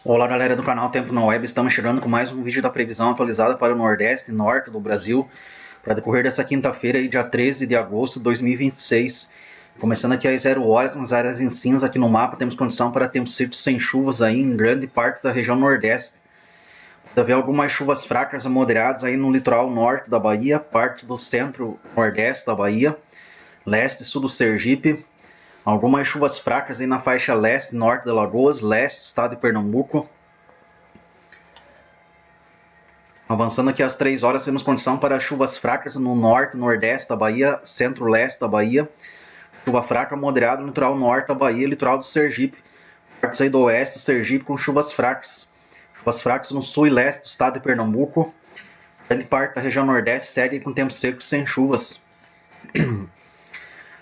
Olá galera do canal Tempo na Web, estamos chegando com mais um vídeo da previsão atualizada para o Nordeste e Norte do Brasil para decorrer dessa quinta-feira, dia 13 de agosto de 2026. Começando aqui às 0 horas, nas áreas em cinza aqui no mapa, temos condição para tempo seco sem chuvas aí em grande parte da região Nordeste. Pode haver algumas chuvas fracas a moderadas aí no litoral norte da Bahia, parte do centro-nordeste da Bahia, leste e sul do Sergipe. Algumas chuvas fracas aí na faixa leste e norte de Alagoas, leste do estado de Pernambuco. Avançando aqui às 3 horas, temos condição para chuvas fracas no norte e nordeste da Bahia, centro-leste da Bahia. Chuva fraca moderada no litoral norte da Bahia e litoral do Sergipe. Partes aí do oeste do Sergipe com chuvas fracas. Chuvas fracas no sul e leste do estado de Pernambuco. Grande parte da região nordeste segue com tempo seco sem chuvas.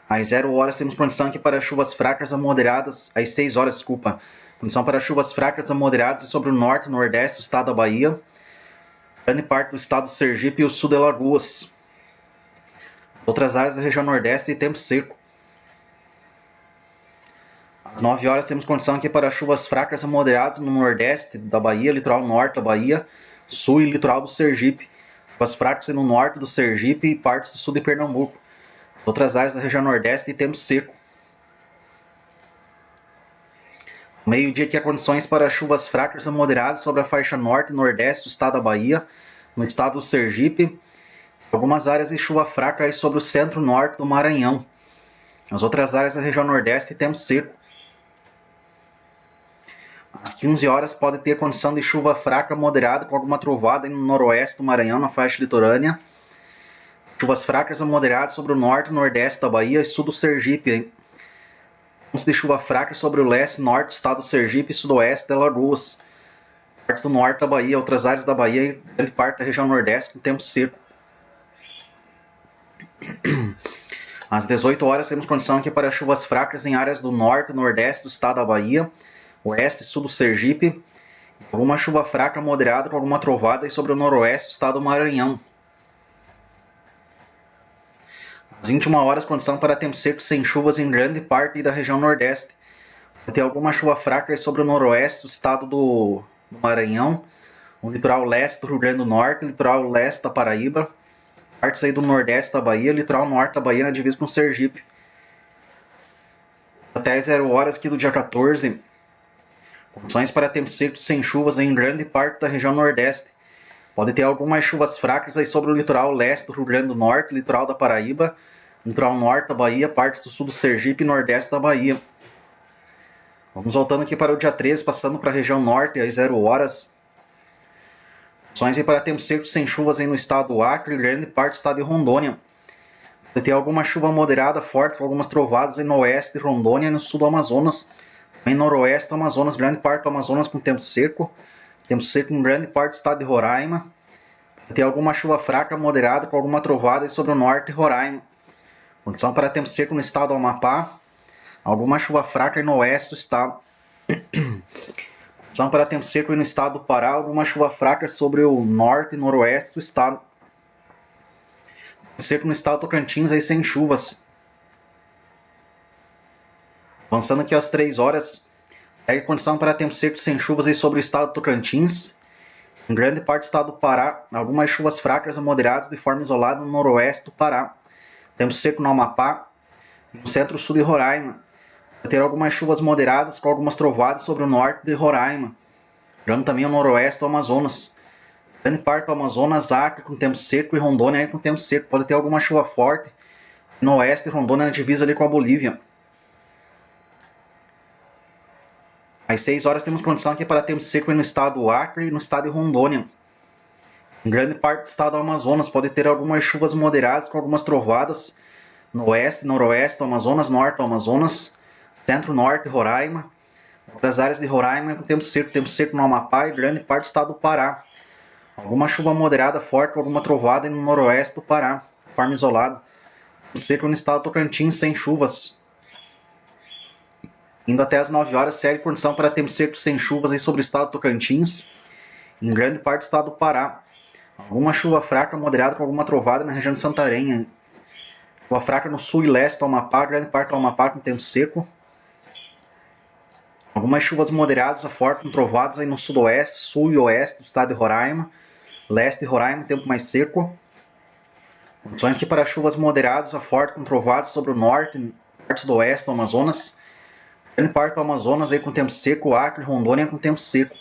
Às 0 horas temos condição aqui para chuvas fracas a moderadas, às 6 horas, desculpa. Condição para chuvas fracas a moderadas sobre o norte e nordeste do estado da Bahia. Grande parte do estado do Sergipe e o sul de Alagoas. Outras áreas da região nordeste e tempo seco. Às 9 horas temos condição aqui para chuvas fracas a moderadas no nordeste da Bahia, litoral norte da Bahia, sul e litoral do Sergipe. Chuvas fracas no norte do Sergipe e partes do sul de Pernambuco. Outras áreas da região nordeste e tempo seco. Meio-dia aqui há condições para chuvas fracas a moderadas sobre a faixa norte e nordeste do estado da Bahia, no estado do Sergipe. Algumas áreas de chuva fraca aí sobre o centro-norte do Maranhão. As outras áreas da região nordeste e tempo seco. Às 15 horas pode ter condição de chuva fraca moderada com alguma trovada no noroeste do Maranhão, na faixa litorânea. Chuvas fracas a moderadas sobre o norte e nordeste da Bahia e sul do Sergipe. Pontos de chuva fraca sobre o leste e norte do estado do Sergipe e sudoeste de Alagoas. Parte do norte da Bahia, outras áreas da Bahia e grande parte da região nordeste com tempo seco. Às 18 horas temos condição aqui para chuvas fracas em áreas do norte e nordeste do estado da Bahia, oeste e sul do Sergipe. Alguma chuva fraca moderada com alguma trovada sobre o noroeste do estado do Maranhão. Às 21 horas, condição para tempo seco sem chuvas em grande parte da região nordeste. Vai ter alguma chuva fraca sobre o noroeste do estado do Maranhão, o litoral leste do Rio Grande do Norte, litoral leste da Paraíba, partes aí do nordeste da Bahia, litoral norte da Bahia na divisa com o Sergipe. Até 0 horas aqui do dia 14, condições para tempo seco sem chuvas em grande parte da região nordeste. Pode ter algumas chuvas fracas aí sobre o litoral leste do Rio Grande do Norte, litoral da Paraíba, litoral norte da Bahia, partes do sul do Sergipe e nordeste da Bahia. Vamos voltando aqui para o dia 13, passando para a região norte, às 0 horas. Condições aí para tempo seco sem chuvas aí no estado do Acre, grande parte do estado de Rondônia. Pode ter alguma chuva moderada, forte, com algumas trovadas aí no oeste de Rondônia e no sul do Amazonas. Também noroeste do Amazonas, grande parte do Amazonas com tempo seco. Tempo seco em grande parte do estado de Roraima. Vai ter alguma chuva fraca moderada com alguma trovada sobre o norte de Roraima. Condição para tempo seco no estado do Amapá. Alguma chuva fraca no oeste do estado. Condição para tempo seco no estado do Pará. Alguma chuva fraca sobre o norte e noroeste do estado. Tempo seco no estado do Tocantins aí sem chuvas. Avançando aqui às 3 horas. Condição para tempo seco sem chuvas aí sobre o estado do Tocantins. Em grande parte do estado do Pará, algumas chuvas fracas a moderadas de forma isolada no noroeste do Pará. Tempo seco no Amapá, no centro-sul de Roraima. Vai ter algumas chuvas moderadas com algumas trovadas sobre o norte de Roraima. Lembrando também o noroeste do Amazonas. Grande parte do Amazonas, Acre com tempo seco e Rondônia com tempo seco. Pode ter alguma chuva forte no oeste de Rondônia, na divisa ali com a Bolívia. Às 6 horas temos condição aqui para tempo seco no estado do Acre e no estado de Rondônia. Em grande parte do estado do Amazonas pode ter algumas chuvas moderadas com algumas trovadas no oeste e noroeste do Amazonas, norte do Amazonas, centro-norte de Roraima. Outras áreas de Roraima com tempo seco no Amapá e grande parte do estado do Pará. Alguma chuva moderada forte com alguma trovada no noroeste do Pará, de forma isolada. Tempo seco no estado do Tocantins sem chuvas. Indo até as 9 horas, segue condição para tempo seco sem chuvas aí sobre o estado do Tocantins, em grande parte do estado do Pará. Alguma chuva fraca moderada com alguma trovada na região de Santarém. Chuva fraca no sul e leste do Amapá, grande parte do Amapá com tempo seco. Algumas chuvas moderadas a fortes com trovadas aí no sudoeste, sul e oeste do estado de Roraima. Leste de Roraima, tempo mais seco. Condições aqui para chuvas moderadas a fortes com trovadas sobre o norte, partes do oeste do Amazonas. Grande parte do Amazonas aí com tempo seco, Acre e Rondônia com tempo seco.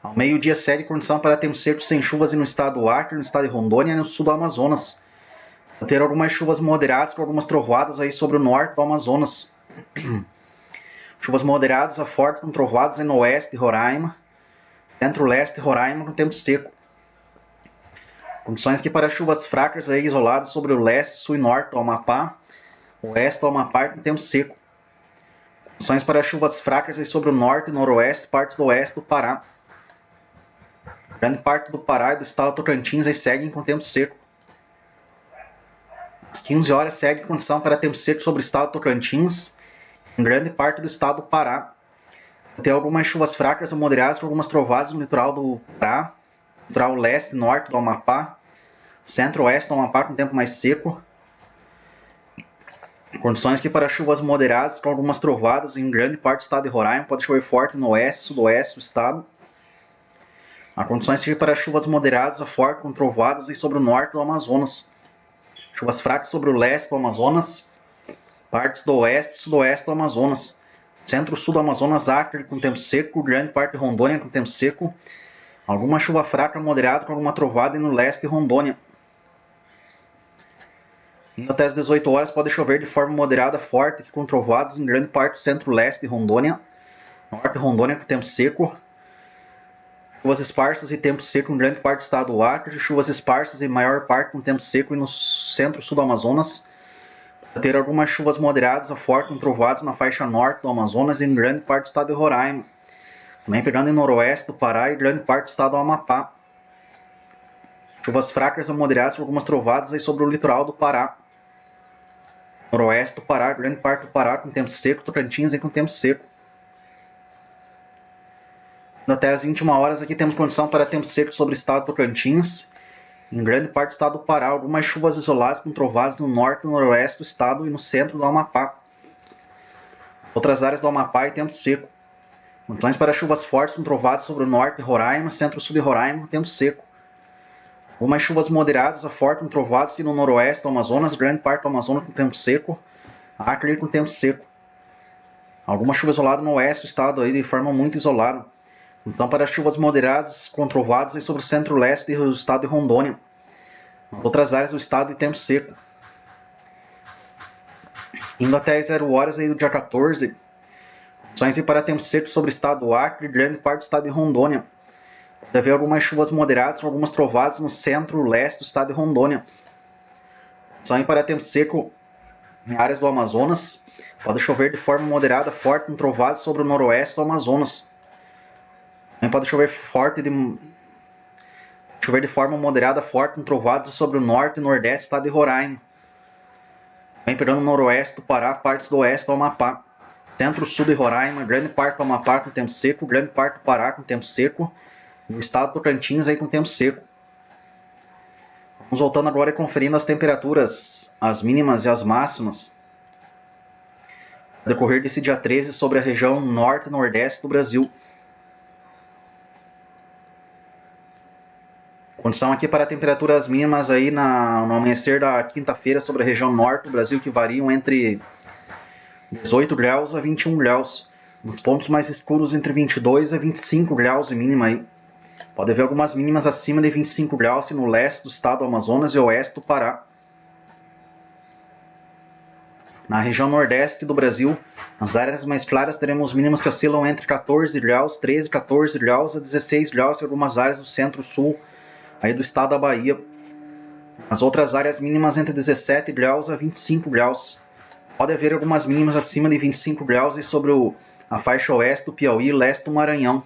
Ao meio-dia segue condição para tempo seco sem chuvas no estado do Acre, no estado de Rondônia e no sul do Amazonas. Vai ter algumas chuvas moderadas com algumas trovadas aí sobre o norte do Amazonas. Chuvas moderadas a fortes com trovadas aí no oeste de Roraima, centro-leste de Roraima com tempo seco. Condições aqui para chuvas fracas aí isoladas sobre o leste, sul e norte do Amapá, oeste do Amapá com tempo seco. Condições para chuvas fracas aí sobre o norte e noroeste, partes do oeste do Pará. Grande parte do Pará e do estado do Tocantins aí seguem com tempo seco. Às 15 horas segue condição para tempo seco sobre o estado do Tocantins, em grande parte do estado do Pará. Vai ter algumas chuvas fracas ou moderadas com algumas trovadas no litoral do Pará, litoral leste e norte do Amapá, centro-oeste do Amapá com tempo mais seco. Condições aqui para chuvas moderadas com algumas trovadas em grande parte do estado de Roraima, pode chover forte no oeste e sudoeste do estado. Há condições aqui para chuvas moderadas a forte com trovadas e sobre o norte do Amazonas. Chuvas fracas sobre o leste do Amazonas, partes do oeste e sudoeste do Amazonas. Centro-sul do Amazonas, Acre com tempo seco, grande parte de Rondônia com tempo seco. Alguma chuva fraca moderada com alguma trovada no leste de Rondônia. Indo até as 18 horas pode chover de forma moderada forte com trovadas em grande parte do centro-leste de Rondônia. Norte de Rondônia com tempo seco. Chuvas esparsas e tempo seco em grande parte do estado do Acre. Chuvas esparsas e maior parte com tempo seco no centro-sul do Amazonas. Vai ter algumas chuvas moderadas a forte com trovadas na faixa norte do Amazonas e em grande parte do estado de Roraima. Também pegando em noroeste do Pará e grande parte do estado do Amapá. Chuvas fracas a moderadas com algumas trovadas aí sobre o litoral do Pará. Noroeste do Pará, grande parte do Pará com tempo seco, Tocantins e com tempo seco. Até as 21 horas aqui temos condição para tempo seco sobre o estado do Tocantins. Em grande parte do estado do Pará, algumas chuvas isoladas com trovadas no norte e noroeste do estado e no centro do Amapá. Outras áreas do Amapá e tempo seco. Condições para chuvas fortes com trovadas sobre o norte de Roraima, centro-sul de Roraima com tempo seco. Algumas chuvas moderadas a fortes com trovadas no noroeste do Amazonas, grande parte do Amazonas com tempo seco. Acre com tempo seco. Alguma chuva isolada no oeste do estado aí de forma muito isolada. Então, para chuvas moderadas com trovadas sobre o centro-leste do estado de Rondônia. Outras áreas do estado de tempo seco. Indo até as 0 horas aí do dia 14. Condições para tempo seco sobre o estado do Acre e grande parte do estado de Rondônia. Deve haver algumas chuvas moderadas com algumas trovadas no centro-leste do estado de Rondônia. Condições para tempo seco em áreas do Amazonas. Pode chover de forma moderada forte com trovadas sobre o noroeste do Amazonas. Também pode chover de forma moderada forte com trovadas sobre o norte e nordeste do estado de Roraima. Também pegando o noroeste do Pará, partes do oeste do Amapá. Centro-sul de Roraima, grande parte do Amapá com tempo seco, grande parte do Pará com tempo seco. E o estado do Tocantins aí com tempo seco. Vamos voltando agora e conferindo as temperaturas, as mínimas e as máximas. No decorrer desse dia 13 sobre a região norte e nordeste do Brasil. Condição aqui para temperaturas mínimas aí no amanhecer da quinta-feira sobre a região norte do Brasil, que variam entre 18 graus a 21 graus. Nos pontos mais escuros entre 22 a 25 graus de mínima aí. Pode haver algumas mínimas acima de 25 graus no leste do estado do Amazonas e oeste do Pará. Na região nordeste do Brasil, nas áreas mais claras teremos mínimas que oscilam entre 14 graus, 13, 14 graus a 16 graus em algumas áreas do centro-sul aí do estado da Bahia. Nas outras áreas mínimas entre 17 graus a 25 graus. Pode haver algumas mínimas acima de 25 graus e sobre a faixa oeste do Piauí e leste do Maranhão.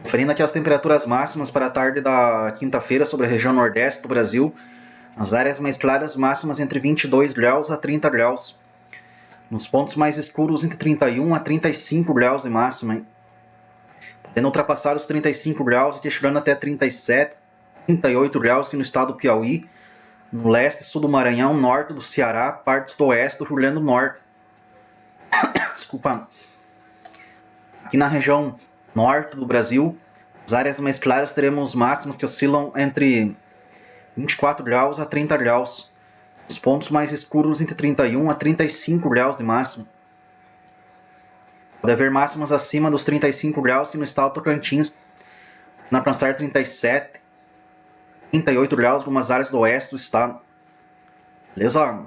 Conferindo aqui as temperaturas máximas para a tarde da quinta-feira sobre a região nordeste do Brasil. As áreas mais claras máximas entre 22 graus a 30 graus. Nos pontos mais escuros entre 31 a 35 graus de máxima. Hein? Podendo ultrapassar os 35 graus e chegando até 37, 38 graus aqui no estado do Piauí. no leste e sul do Maranhão, norte do Ceará, partes do oeste do Rio Grande do Norte. Desculpa. Aqui na região norte do Brasil, as áreas mais claras teremos máximas que oscilam entre 24 graus a 30 graus. Os pontos mais escuros entre 31 a 35 graus de máxima. Pode haver máximas acima dos 35 graus que no estado do Tocantins, na alcançar 37, 38 graus em algumas áreas do oeste do estado. Beleza?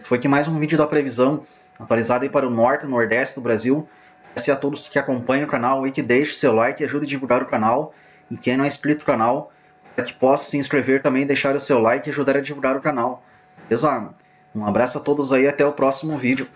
Foi aqui mais um vídeo da previsão atualizada aí para o norte e nordeste do Brasil. Peço a todos que acompanham o canal e que deixem seu like e ajude a divulgar o canal. E quem não é inscrito no canal, para que possa se inscrever também, deixar o seu like e ajudar a divulgar o canal. Beleza? Um abraço a todos aí e até o próximo vídeo.